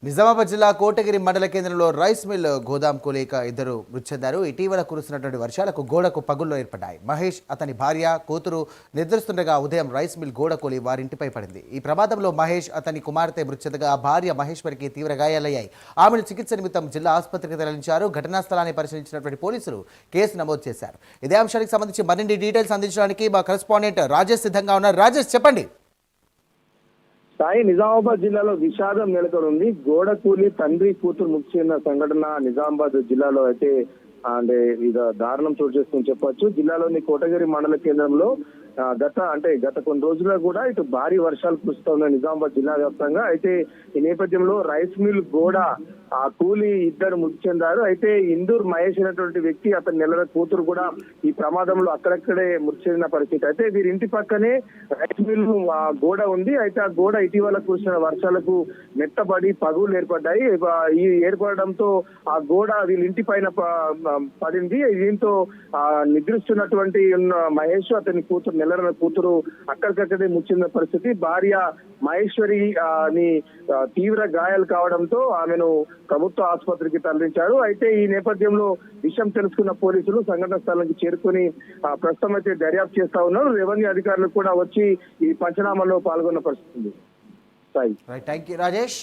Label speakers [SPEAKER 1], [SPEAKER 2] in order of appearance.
[SPEAKER 1] నిజామాబాద్ జిల్లా కోటగిరి మండల కేంద్రంలో రైస్ మిల్ గోదాం కూలీక ఇద్దరు మృతి చెందారు. ఇటీవల కురుస్తున్నటువంటి వర్షాలకు గోడకు పగుళ్లు ఏర్పడ్డాయి. మహేష్, అతని భార్య, కూతురు నిద్రిస్తుండగా ఉదయం రైస్ మిల్ గోడ కూలి వారింటిపై పడింది. ఈ ప్రమాదంలో మహేష్, అతని కుమార్తె మృతి చెందగా భార్య మహేశ్వరికి తీవ్ర గాయాలయ్యాయి. ఆమెను చికిత్స నిమిత్తం జిల్లా ఆసుపత్రికి తరలించారు. ఘటనా స్థలాన్ని పరిశీలించినటువంటి పోలీసులు కేసు నమోదు చేశారు. ఇదే అంశానికి సంబంధించి మరిన్ని డీటెయిల్స్ అందించడానికి మా కరెస్పాండెంట్ రాజేష్ సిద్ధంగా ఉన్నారు. రాజేష్, చెప్పండి.
[SPEAKER 2] సాయి, నిజామాబాద్ జిల్లాలో విషాదం నెలకొంది. గోడ కూలి తండ్రి కూతురు మృతి చెందిన సంఘటన నిజామాబాద్ జిల్లాలో అయితే ఇది దారుణం చోటు చేసుకుని చెప్పొచ్చు. జిల్లాలోని కోటగిరి మండల కేంద్రంలో గత కొన్ని రోజులుగా కూడా ఇటు భారీ వర్షాలు కురుస్తున్న నిజామాబాద్ జిల్లా వ్యాప్తంగా. అయితే ఈ నేపథ్యంలో రైస్ మిల్ గోడ కూలి ఇద్దరు మృతి చెందారు. అయితే ఇందూర్ మహేష్ అనేటువంటి వ్యక్తి, అతని నెలల కూతురు కూడా ఈ ప్రమాదంలో అక్కడక్కడే మృతి చెందిన పరిస్థితి. అయితే వీరి ఇంటి పక్కనే రైస్ మిల్ గోడ ఉంది. అయితే ఆ గోడ ఇటీవల కురిసిన వర్షాలకు మెత్తబడి పగులు ఏర్పడ్డాయి. ఈ ఏర్పడడంతో ఆ గోడ వీళ్ళ ఇంటి పైన పడింది. దీంతో నిద్రిస్తున్నటువంటి మహేష్, అతని కూతురు నెలల కూతురు అక్కడికక్కడే మృతి చెందిన పరిస్థితి. భార్య మహేశ్వరి తీవ్ర గాయాలు కావడంతో ఆమెను ప్రభుత్వ ఆసుపత్రికి తరలించారు. అయితే ఈ నేపథ్యంలో విషయం తెలుసుకున్న పోలీసులు సంఘటన స్థలానికి చేరుకుని ప్రస్తుతం అయితే దర్యాప్తు చేస్తా ఉన్నారు. రెవెన్యూ అధికారులు కూడా వచ్చి ఈ పంచనామాలో పాల్గొన్న పరిస్థితి ఉంది.
[SPEAKER 1] Thank you Rajesh.